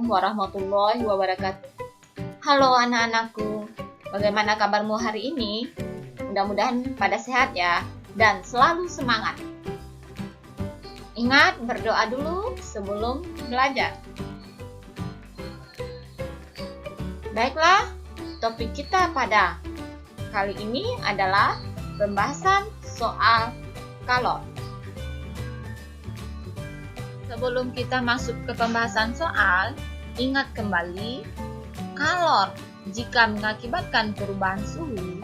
warahmatullahi wabarakatuh. Halo anak-anakku, bagaimana kabarmu hari ini? Mudah-mudahan pada sehat ya, dan selalu semangat. Ingat berdoa dulu sebelum belajar. Baiklah, topik kita pada kali ini adalah pembahasan soal kalor. Sebelum kita masuk ke pembahasan soal, ingat kembali, kalor jika mengakibatkan perubahan suhu,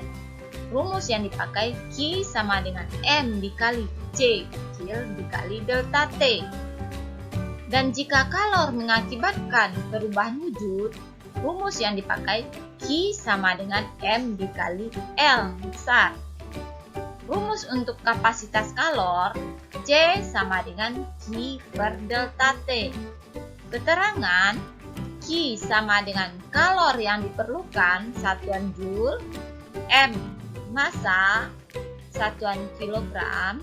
rumus yang dipakai Q sama dengan M dikali C kecil dikali delta T. Dan jika kalor mengakibatkan perubahan wujud, rumus yang dipakai Q sama dengan M dikali L besar. Rumus untuk kapasitas kalor C sama dengan Q per delta T. Keterangan Q sama dengan kalor yang diperlukan satuan joule, M massa satuan kilogram,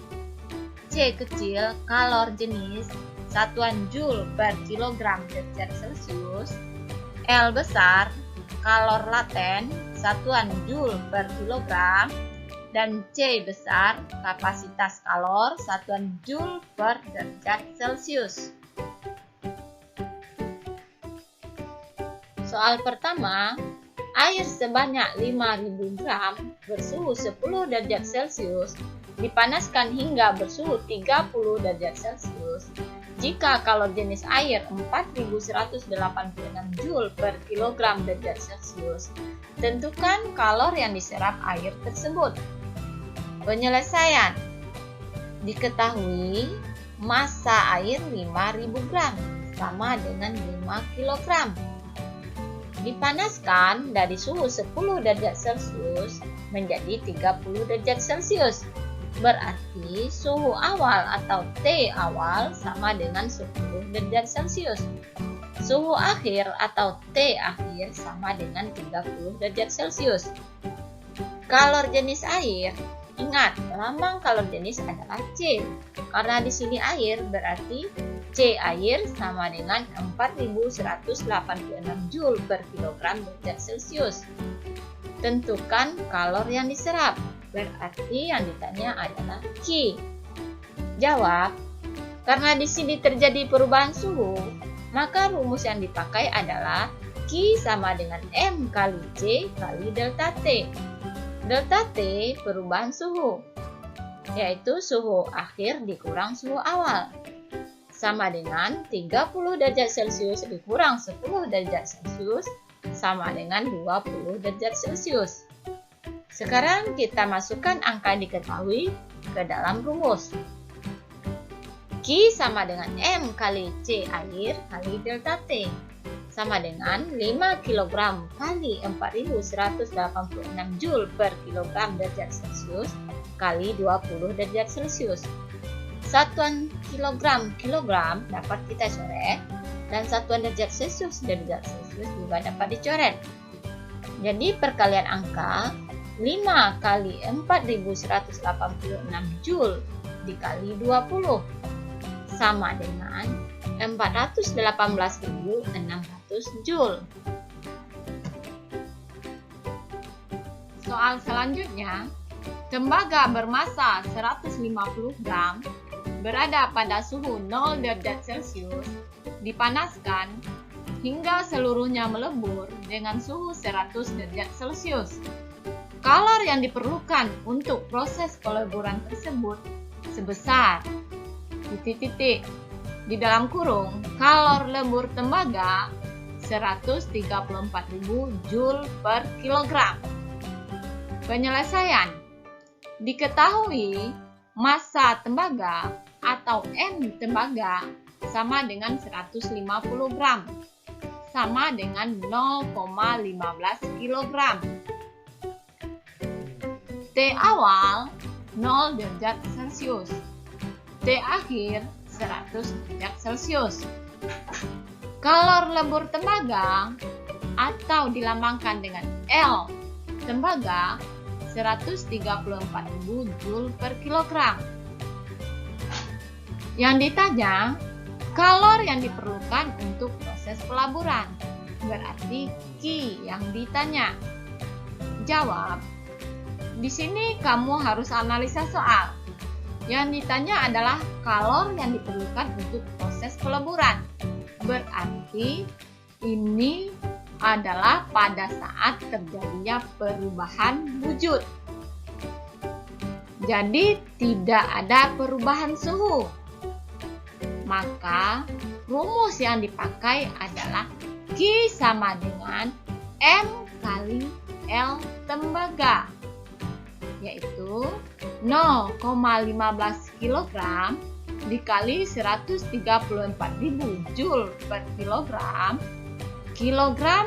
C kecil kalor jenis satuan joule per kilogram derajat Celcius, L besar kalor laten satuan joule per kilogram, dan C besar kapasitas kalor satuan joule per derajat Celcius. Soal pertama, air sebanyak 5.000 gram bersuhu 10 derajat Celcius dipanaskan hingga bersuhu 30 derajat Celcius. Jika kalor jenis air 4.186 Joule per kilogram derajat Celcius, tentukan kalor yang diserap air tersebut. Penyelesaian. Diketahui massa air 5.000 gram sama dengan 5 kg. Dipanaskan dari suhu 10 derajat Celcius menjadi 30 derajat Celcius. Berarti suhu awal atau T awal sama dengan 10 derajat Celcius. Suhu akhir atau T akhir sama dengan 30 derajat Celcius. Kalor jenis air. Ingat, lambang kalor jenis adalah C. Karena di sini air, berarti C air sama dengan 4.186 Joule per kilogram derajat Celcius. Tentukan kalor yang diserap. Berarti yang ditanya adalah Q. Jawab, karena di sini terjadi perubahan suhu, maka rumus yang dipakai adalah Q sama dengan M kali C kali delta T. Delta T perubahan suhu, yaitu suhu akhir dikurang suhu awal, sama dengan 30 derajat Celcius dikurang 10 derajat Celcius sama dengan 20 derajat Celcius. Sekarang kita masukkan angka diketahui ke dalam rumus. Q sama dengan M kali C air kali delta T sama dengan 5 kg kali 4.186 Joule per kilogram derajat Celcius kali 20 derajat Celcius. Satuan kilogram dapat kita coret dan satuan derajat Celcius juga dapat dicoret. Jadi perkalian angka 5 kali 4.186 Joule dikali 20 sama dengan 418.600 Joule. Soal selanjutnya, tembaga bermassa 150 gram berada pada suhu 0 derajat Celcius dipanaskan hingga seluruhnya melebur dengan suhu 100 derajat Celcius. Kalor yang diperlukan untuk proses peleburan tersebut sebesar di dalam kurung kalor lebur tembaga 134.000 Joule per kilogram. Penyelesaian. Diketahui massa tembaga atau M tembaga sama dengan 150 gram, sama dengan 0,15 kg. T awal 0 derajat Celcius, T akhir 100 derajat Celcius. Kalor lebur tembaga atau dilambangkan dengan L tembaga 134.000 Joule per kilogram. Yang ditanya kalor yang diperlukan untuk proses pelaburan. Berarti Q yang ditanya. Jawab. Di sini kamu harus analisa soal. Yang ditanya adalah kalor yang diperlukan untuk proses peleburan. Berarti ini adalah pada saat terjadinya perubahan wujud. Jadi tidak ada perubahan suhu. Maka rumus yang dipakai adalah Q sama dengan M kali L tembaga, yaitu 0,15 kg dikali 134.000 Joule per kilogram. Kilogram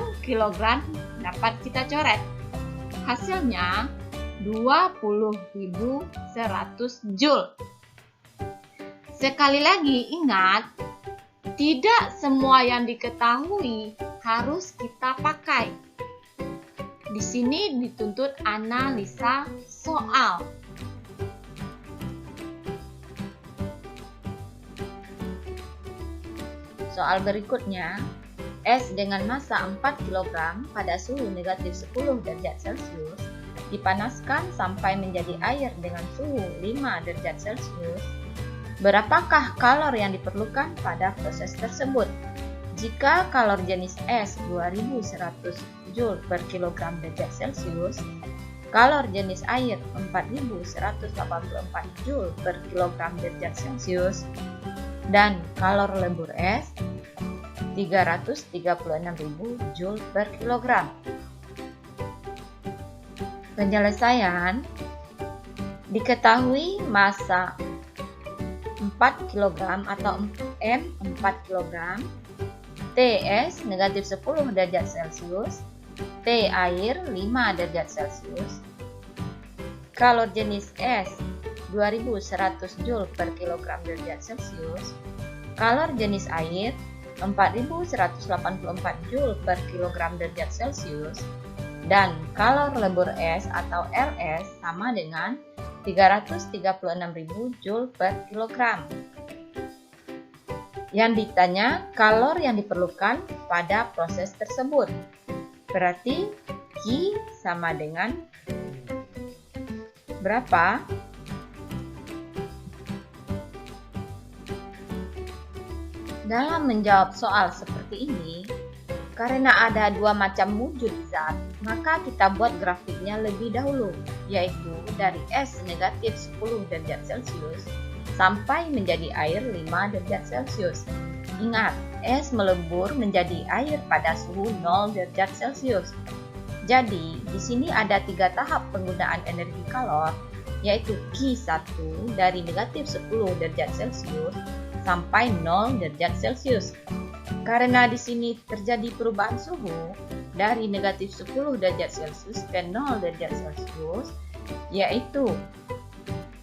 dapat kita coret. Hasilnya 20.100 Joule. Sekali lagi ingat, tidak semua yang diketahui harus kita pakai. Di sini dituntut analisa soal. Soal berikutnya, es dengan massa 4 kg pada suhu negatif 10 derajat Celcius dipanaskan sampai menjadi air dengan suhu 5 derajat Celcius. Berapakah kalor yang diperlukan pada proses tersebut? Jika kalor jenis es 2100 Joule per kilogram derajat Celcius, kalor jenis air 4184 Joule per kilogram derajat Celcius, dan kalor lebur es 336.000 Joule per kilogram. Penyelesaian. Diketahui massa 4 kg atau M 4 kg, Ts negatif 10 derajat Celcius, T air 5 derajat Celcius. Kalor jenis es 2100 Joule per kilogram derajat Celcius, kalor jenis air 4184 Joule per kilogram derajat Celcius, dan kalor lebur es atau LS sama dengan 336.000 Joule per kilogram. Yang ditanya kalor yang diperlukan pada proses tersebut. Berarti Q sama dengan berapa? Dalam menjawab soal seperti ini, karena ada dua macam wujud zat, maka kita buat grafiknya lebih dahulu, yaitu dari es negatif 10 derajat Celcius sampai menjadi air 5 derajat Celcius. Ingat, es melebur menjadi air pada suhu 0 derajat Celcius. Jadi, di sini ada 3 tahap penggunaan energi kalor, yaitu Q1 dari negatif 10 derajat Celcius sampai 0 derajat Celcius. Karena di sini terjadi perubahan suhu dari negatif 10 derajat Celcius ke 0 derajat Celcius, yaitu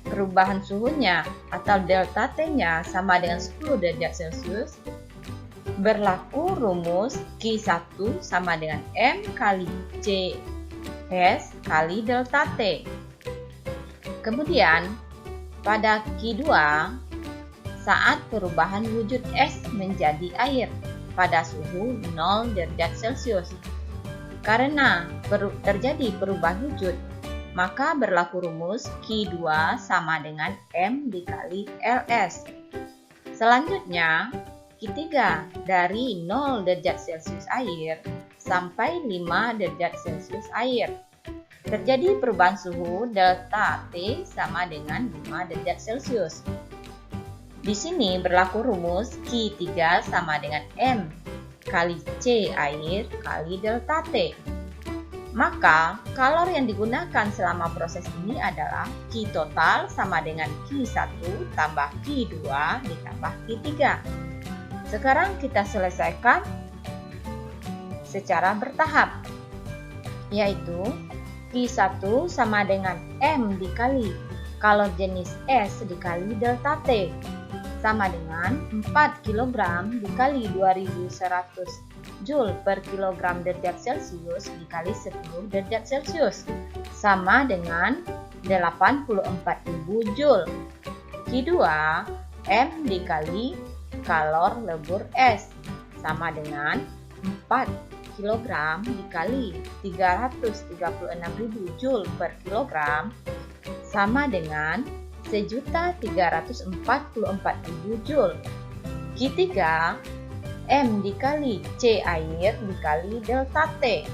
perubahan suhunya atau delta T-nya sama dengan 10 derajat Celcius, berlaku rumus Q1 sama dengan M kali CS kali delta T. Kemudian, pada Q2, saat perubahan wujud es menjadi air pada suhu 0 derajat Celcius. Karena terjadi perubahan wujud, maka berlaku rumus Q2 sama dengan M dikali LS. Selanjutnya, Q3 dari 0 derajat Celcius air sampai 5 derajat Celcius air. Terjadi perubahan suhu delta T sama dengan 5 derajat Celcius. Di sini berlaku rumus Q3 sama dengan M kali C air kali delta T. Maka, kalor yang digunakan selama proses ini adalah Q total sama dengan Q1 tambah Q2 ditambah Q3. Sekarang kita selesaikan secara bertahap, yaitu Q1 sama dengan M dikali kalor jenis S dikali delta T, sama dengan 4 kg dikali 2100 Joule per kilogram derajat Celcius dikali 10 derajat Celcius, sama dengan 84.000 Joule. Q2 M dikali kalor lebur es sama dengan 4 kg dikali 336.000 Joule per kilogram sama dengan 1.344.000 Joule. Q3 M dikali C air dikali delta T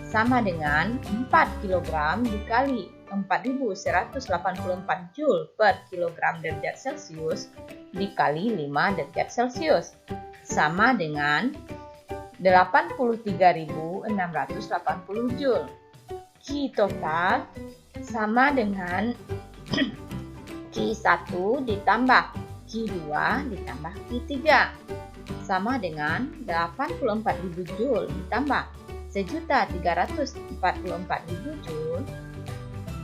sama dengan 4 kg dikali 4.184 Joule per kilogram derajat Celcius dikali 5 derajat Celcius sama dengan 83.680 Joule. Q total sama dengan Q1 ditambah Q2 ditambah Q3 sama dengan 84.000 Joule ditambah 1.344.000 Joule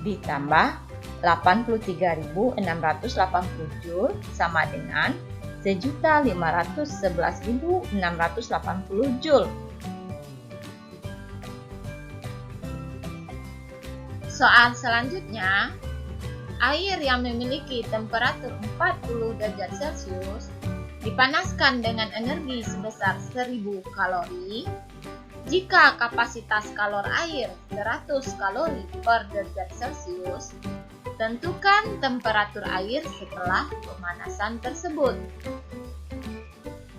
ditambah 83.680 Joule sama dengan 1.511.680 Joule. Soal selanjutnya, air yang memiliki temperatur 40 derajat Celcius dipanaskan dengan energi sebesar 1000 kalori. Jika kapasitas kalor air 100 kalori per derajat Celcius, tentukan temperatur air setelah pemanasan tersebut.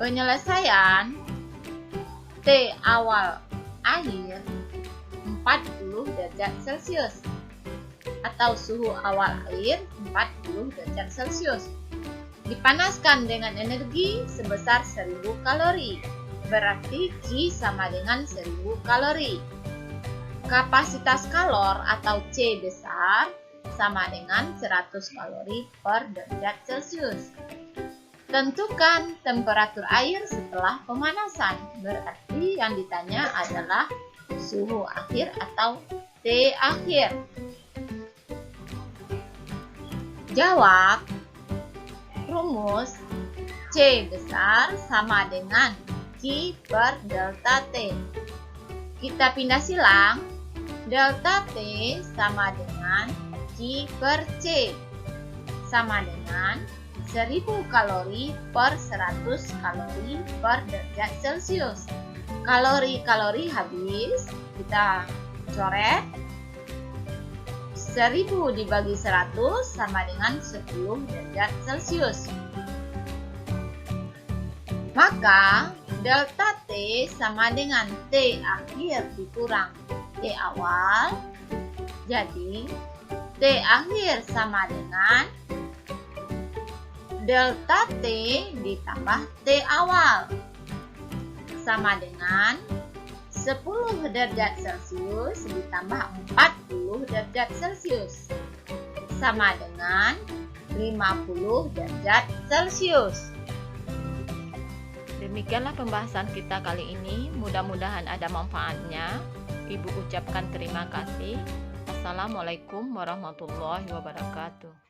Penyelesaian T awal air 40 derajat Celcius atau suhu awal air 40 derajat Celcius dipanaskan dengan energi sebesar 1000 kalori. Berarti Q sama dengan 1000 kalori. Kapasitas kalor atau C besar sama dengan 100 kalori per derajat Celcius. Tentukan temperatur air setelah pemanasan. Berarti yang ditanya adalah suhu akhir atau T akhir. Jawab. Rumus C besar sama dengan Q per delta T. Kita pindah silang. Delta T sama dengan Q per C sama dengan 1000 kalori per 100 kalori per derajat Celcius. Kalori habis, kita coret. 1000 dibagi 100 sama dengan 10 derajat Celcius. Maka delta T sama dengan T akhir dikurang T awal. Jadi T akhir sama dengan delta T ditambah T awal sama dengan 10 derajat Celcius ditambah 40 derajat Celcius sama dengan 50 derajat Celcius. Demikianlah pembahasan kita kali ini. Mudah-mudahan ada manfaatnya. Ibu ucapkan terima kasih. Assalamualaikum warahmatullahi wabarakatuh.